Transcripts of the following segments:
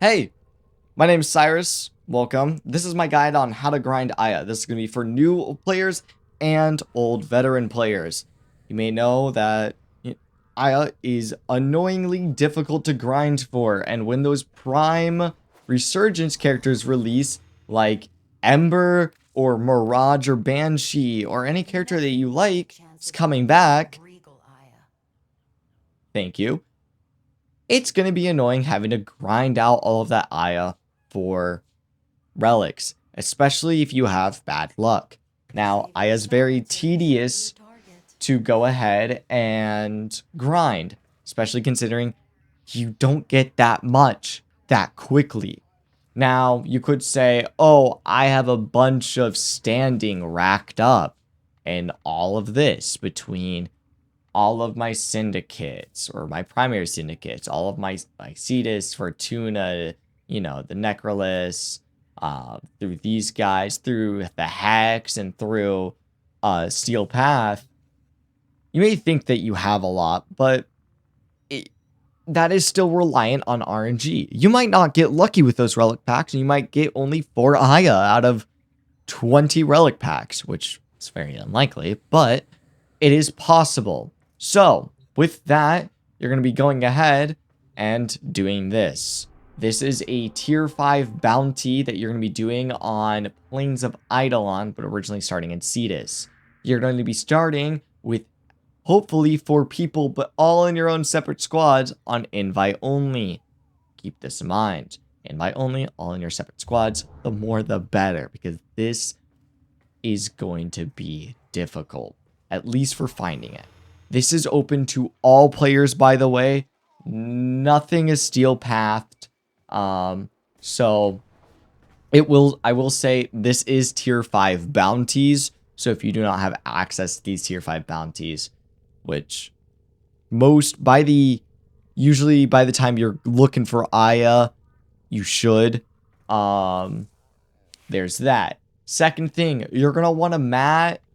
Hey, my name's Cyrus. Welcome. This is my guide on how to grind Aya. This is going to be for new players and old veteran players. You may know that Aya is annoyingly difficult to grind for, and when those prime resurgence characters release, like Ember or Mirage or Banshee or any character that you like is coming back, thank you, it's going to be annoying having to grind out all of that Aya for relics, especially if you have bad luck. Now, Aya's very tedious to go ahead and grind, especially considering you don't get that much that quickly. Now, you could say, oh, I have a bunch of standing racked up and all of this between all of my syndicates or my primary syndicates, all of my Cetus, Fortuna, the Necrolis, through these guys, through the Hex, and through Steel Path. You may think that you have a lot, but that is still reliant on RNG. You might not get lucky with those relic packs, and you might get only 4 Aya out of 20 relic packs, which is very unlikely, but it is possible. So, with that, you're going to be going ahead and doing this. This is a tier 5 bounty that you're going to be doing on Plains of Eidolon, but originally starting in Cetus. You're going to be starting with hopefully 4 people, but all in your own separate squads on invite only. Keep this in mind. Invite only, all in your separate squads. The more the better, because this is going to be difficult, at least for finding it. This is open to all players, by the way. Nothing is steel pathed. So I will say this is tier 5 bounties. So if you do not have access to these tier 5 bounties, which usually by the time you're looking for Aya, you should. There's that. Second thing, you're going to want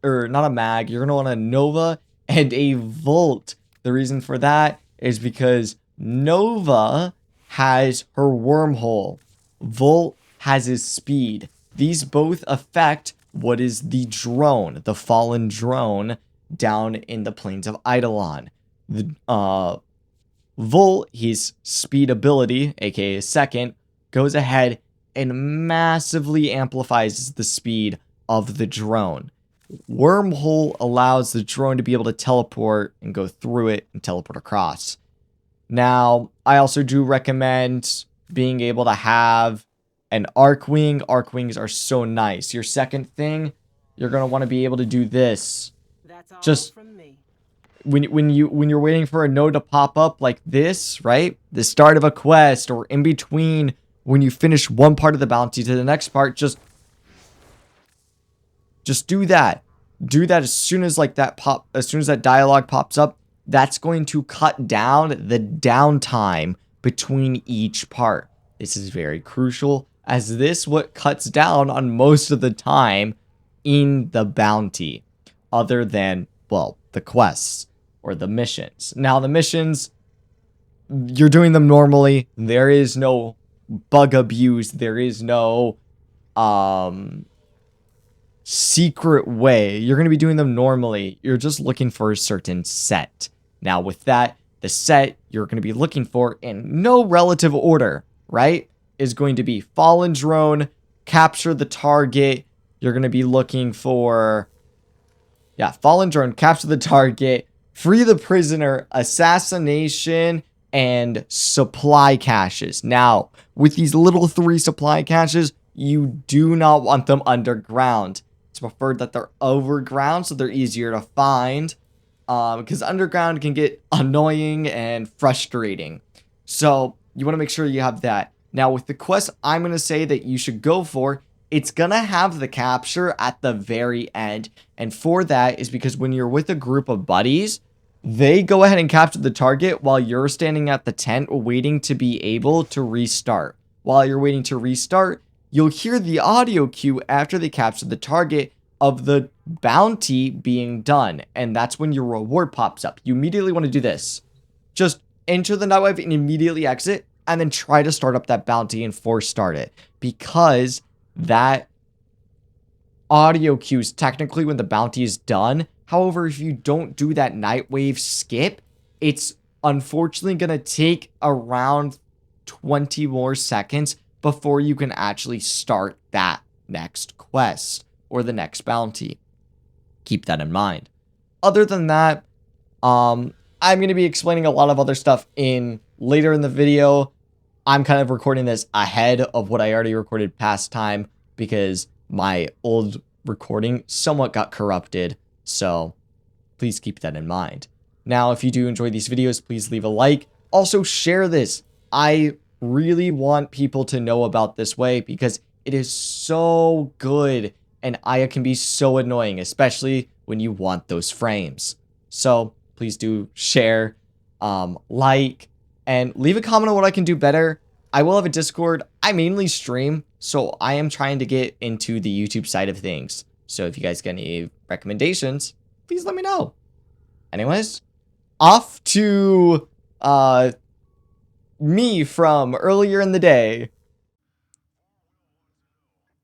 you're going to want a Nova and a Volt. The reason for that is because Nova has her wormhole. Volt has his speed. These both affect what is the drone, the fallen drone down in the Plains of Eidolon. The Volt, his speed ability, aka second, goes ahead and massively amplifies the speed of the drone. Wormhole allows the drone to be able to teleport and go through it and teleport across. Now, I also do recommend being able to have an Arcwing. Arcwings are so nice. Your second thing, you're going to want to be able to do this. Just when you're waiting for a node to pop up like this, right? The start of a quest or in between when you finish one part of the bounty to the next part, just do that. Do that as soon as as soon as that dialogue pops up. That's going to cut down the downtime between each part. This is very crucial, as this what cuts down on most of the time in the bounty, other than, well, the quests or the missions. Now, the missions, you're doing them normally. There is no bug abuse. There is no secret way. You're going to be doing them normally. You're just looking for a certain set. Now, with that, the set you're going to be looking for in no relative order, right, is going to be Fallen Drone, Capture the Target. You're going to be looking for, Fallen Drone, Capture the Target, Free the Prisoner, Assassination, and Supply Caches. Now, with these little 3 supply caches, you do not want them underground. It's preferred that they're overground so they're easier to find. Because underground can get annoying and frustrating. So you want to make sure you have that. Now with the quest I'm going to say that you should go for, it's going to have the capture at the very end. And for that is because when you're with a group of buddies, they go ahead and capture the target while you're standing at the tent waiting to be able to restart. While you're waiting to restart, you'll hear the audio cue after they capture the target of the bounty being done, and that's when your reward pops up. You immediately want to do this. Just enter the Nightwave and immediately exit. and then try to start up that bounty and force start it, because that audio cues technically when the bounty is done. However, if you don't do that Nightwave skip, it's unfortunately going to take around 20 more seconds before you can actually start that next quest or the next bounty. Keep that in mind. Other than that, I'm going to be explaining a lot of other stuff later in the video. I'm kind of recording this ahead of what I already recorded past time because my old recording somewhat got corrupted, so please keep that in mind. Now, if you do enjoy these videos, please leave a like. Also, share this. I really want people to know about this way because it is so good, and Aya can be so annoying, especially when you want those frames. So, please do share, like, and leave a comment on what I can do better. I will have a Discord. I mainly stream, so I am trying to get into the YouTube side of things. So if you guys get any recommendations, please let me know. Anyways, off to me from earlier in the day.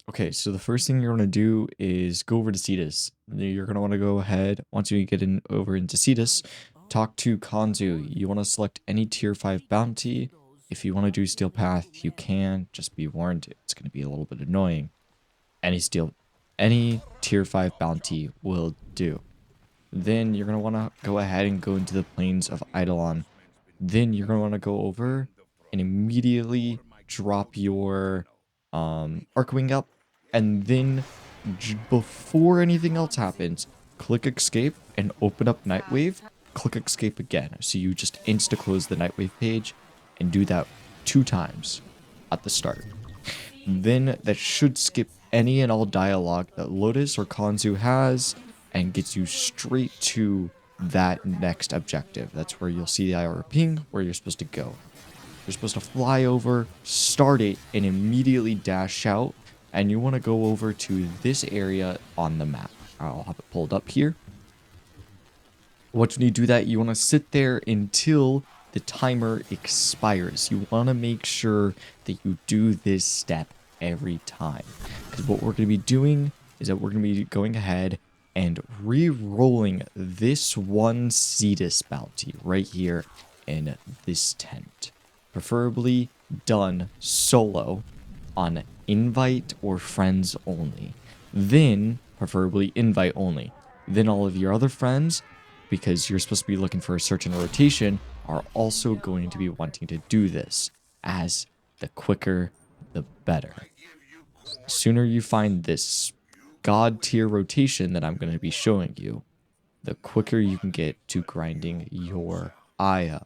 Okay, so the first thing you're going to do is go over to Cetus. You're going to want to go ahead, once you get over into Cetus, talk to Kanzu. You want to select any tier 5 bounty. If you want to do Steel Path, you can. Just be warned, it's going to be a little bit annoying. Any tier 5 bounty will do. Then you're going to want to go ahead and go into the Plains of Eidolon. Then you're going to want to go over and immediately drop your Archwing up. And then before anything else happens, click Escape and open up Nightwave. Click Escape again. So you just insta-close the Nightwave page and do that 2 times at the start. Then that should skip any and all dialogue that Lotus or Kanzu has and gets you straight to that next objective. That's where you'll see the IR ping where you're supposed to go. You're supposed to fly over, start it, and immediately dash out. And you want to go over to this area on the map. I'll have it pulled up here. Once you do that, you want to sit there until the timer expires. You want to make sure that you do this step every time. Because what we're going to be doing is that we're going to be going ahead and re-rolling this one Cetus bounty right here in this tent. Preferably done solo on invite or friends only. Then, preferably invite only. Then all of your other friends, because you're supposed to be looking for a search and rotation, are also going to be wanting to do this, as the quicker, the better. The sooner you find this god tier rotation that I'm going to be showing you, the quicker you can get to grinding your Aya.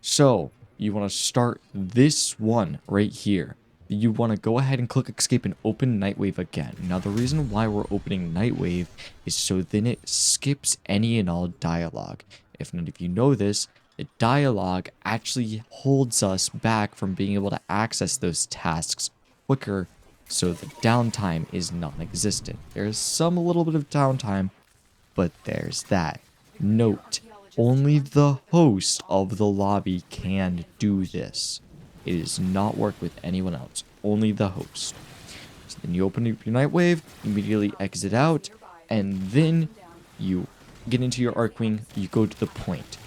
So, you want to start this one right here. You want to go ahead and click Escape and open Nightwave again. Now, the reason why we're opening Nightwave is so then it skips any and all dialogue. If none of you know this, the dialogue actually holds us back from being able to access those tasks quicker, so the downtime is non-existent. There's a little bit of downtime, but there's that. Note, only the host of the lobby can do this. It does not work with anyone else, only the host. So then you open up your Nightwave, immediately exit out, and then you get into your Archwing, you go to the point.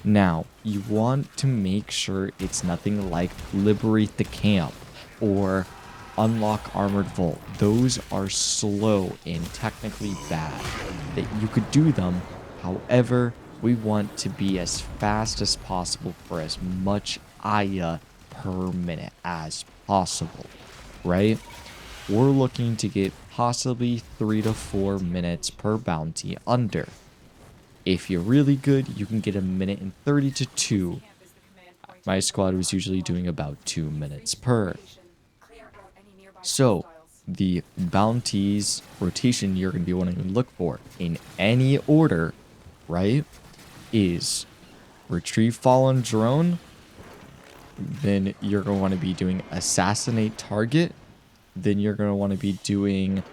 Now, you want to make sure it's nothing like Liberate the Camp or Unlock Armored Vault. Those are slow and technically bad. That you could do them, however, we want to be as fast as possible for as much Aya per minute as possible, right? We're looking to get possibly 3 to 4 minutes per bounty under. If you're really good, you can get 1 minute and 30 to 2. My squad was usually doing about 2 minutes per. So, the bounties rotation you're going to be wanting to look for in any order, right, is Retrieve Fallen Drone. Then you're going to want to be doing Assassinate Target. Then you're going to want to be doing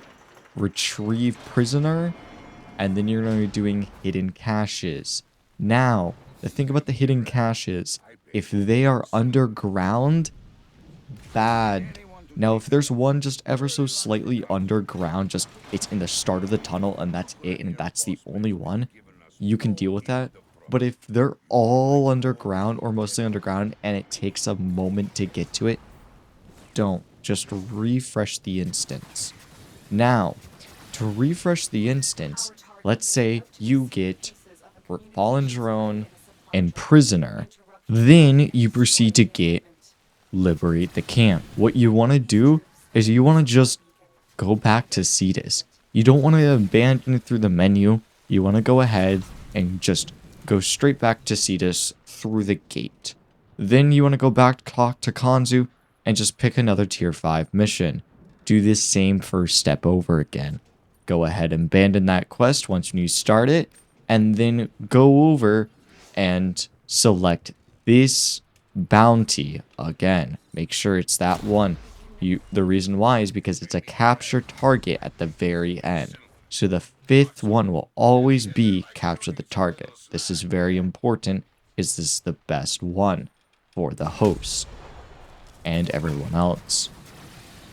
Retrieve Prisoner. And then you're going to be doing Hidden Caches. Now, the thing about the Hidden Caches If they are underground, bad. Now, if there's one just ever so slightly underground, just it's in the start of the tunnel and that's it, and that's the only one, you can deal with that. But if they're all underground or mostly underground and it takes a moment to get to it, don't. Just refresh the instance. Now, to refresh the instance, let's say you get Fallen Drone and Prisoner. Then you proceed to get Liberate the Camp. What you want to do is you want to just go back to Cetus. You don't want to abandon it through the menu. You want to go ahead and just go straight back to Cetus through the gate. Then you want to go back to Kanzu and just pick another tier 5 mission. Do this same first step over again. Go ahead and abandon that quest once you start it, and then go over and select this bounty again. Make sure it's that one. The reason why is because it's a capture target at the very end. So the 5th one will always be capture the target. This is very important, is this is the best one for the host and everyone else.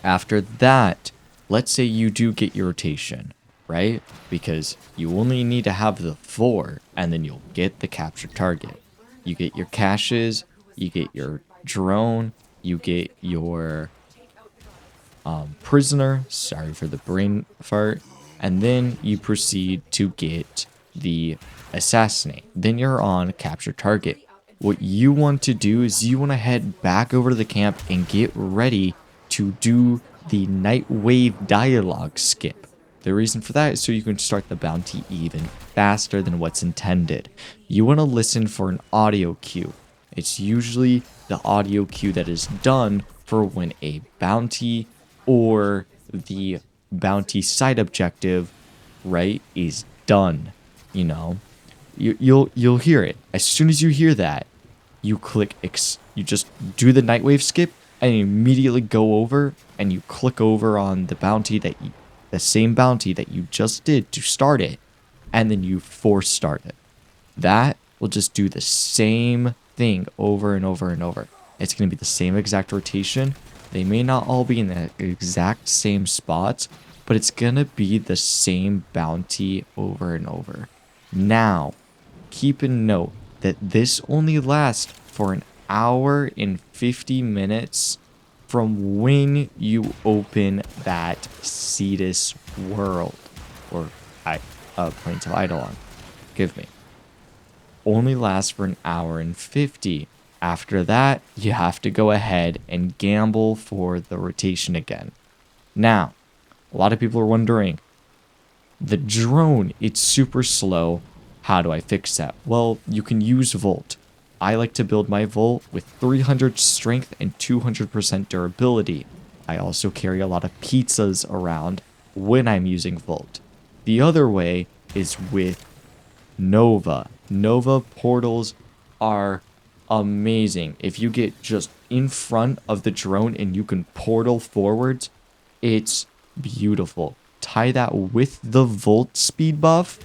After that, let's say you do get your rotation, right? Because you only need to have the 4 and then you'll get the capture target. You get your caches, you get your drone, you get your prisoner, sorry for the brain fart, and then you proceed to get the assassinate. Then you're on capture target. What you want to do is you want to head back over to the camp and get ready to do the night wave dialogue skip. The reason for that is so you can start the bounty even faster than what's intended. You want to listen for an audio cue. It's usually the audio cue that is done for when a bounty or the bounty side objective, right, is done. You know, you'll hear it. As soon as you hear that, you click you just do the nightwave skip and you immediately go over and you click over on the bounty the same bounty that you just did to start it, and then you force start it. That will just do the same thing over and over and over. It's going to be the same exact rotation. They may not all be in the exact same spots, but it's going to be the same bounty over and over. Now, keep in note that this only lasts for an hour and 50 minutes from when you open that Cetus world, or Plains of Eidolon. Give me. Only lasts for an hour and 50. After that, you have to go ahead and gamble for the rotation again. Now, a lot of people are wondering, the drone, it's super slow. How do I fix that? Well, you can use Volt. I like to build my Volt with 300 strength and 200% durability. I also carry a lot of pizzas around when I'm using Volt. The other way is with Nova. Nova portals are amazing. If you get just in front of the drone and you can portal forwards, it's beautiful. Tie that with the Volt speed buff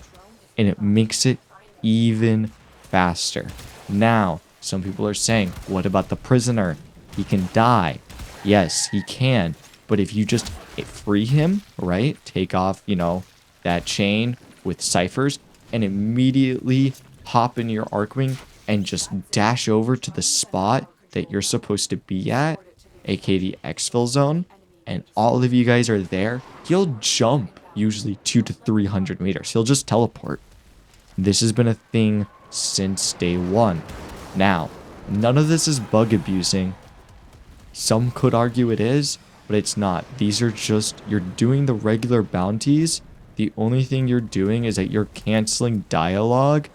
and it makes it even faster. Now, some people are saying, what about the prisoner? He can die. Yes, he can. But if you just free him, right? Take off, that chain with ciphers and immediately hop in your Arcwing and just dash over to the spot that you're supposed to be at, aka the exfil zone, and all of you guys are there, he'll jump usually 200 to 300 meters. He'll just teleport. This has been a thing since day one. Now, none of this is bug abusing. Some could argue it is, but it's not. These are just, you're doing the regular bounties. The only thing you're doing is that you're canceling dialogue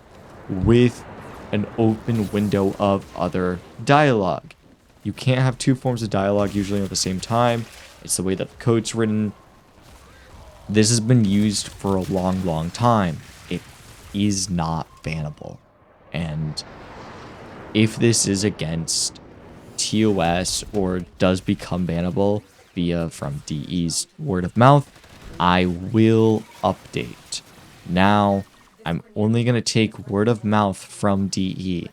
with an open window of other dialogue. You can't have two forms of dialogue usually at the same time. It's the way that the code's written. This has been used for a long, long time. It is not bannable. And if this is against TOS or does become bannable via from DE's word of mouth, I will update. Now, I'm only going to take word of mouth from DE.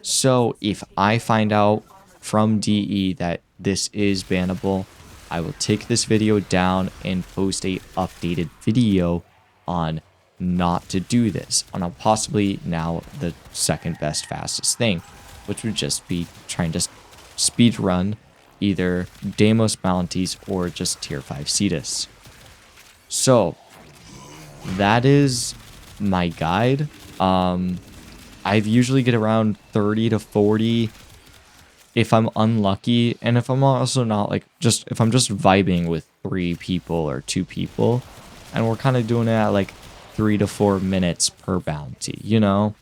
So if I find out from DE that this is bannable, I will take this video down and post a updated video on not to do this, on a possibly now the second best fastest thing, which would just be trying to speed run either Deimos bounties or just tier 5 Cetus. So that is my guide. I usually get around 30 to 40 if I'm unlucky, and if I'm also not like if I'm just vibing with 3 people or 2 people, and we're kind of doing it at like 3 to 4 minutes per bounty, you know?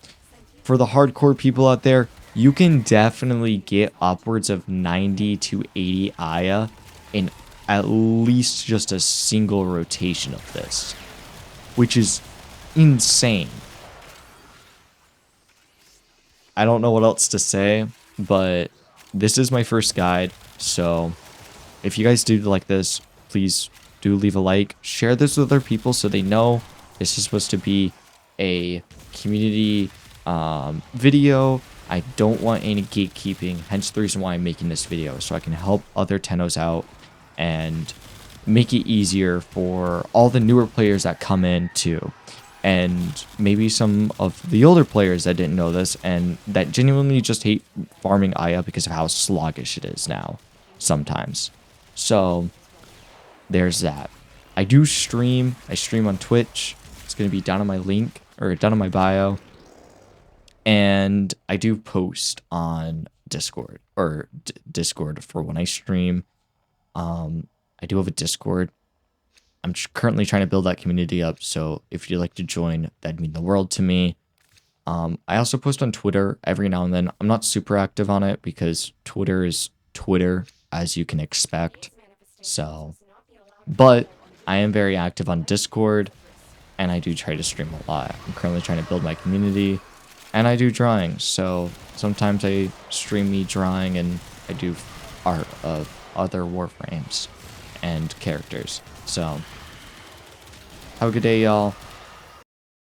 For the hardcore people out there, you can definitely get upwards of 90 to 80 Aya in at least just a single rotation of this, which is insane. I don't know what else to say, but this is my first guide, so if you guys do like this, please do leave a like, share this with other people so they know this is supposed to be a community video. I don't want any gatekeeping, hence the reason why I'm making this video, so I can help other Tennos out and make it easier for all the newer players that come in too. And maybe some of the older players that didn't know this and that genuinely just hate farming Aya because of how sluggish it is now sometimes. So there's that. I do stream. I stream on Twitch. It's going to be down on my link or down on my bio. And I do post on Discord or Discord for when I stream. I do have a Discord. I'm currently trying to build that community up, so if you'd like to join, that'd mean the world to me. I also post on Twitter every now and then. I'm not super active on it because Twitter is Twitter, as you can expect. So, but I am very active on Discord, and I do try to stream a lot. I'm currently trying to build my community, and I do drawing. So sometimes I stream me drawing, and I do art of other Warframes and characters. So, have a good day, y'all.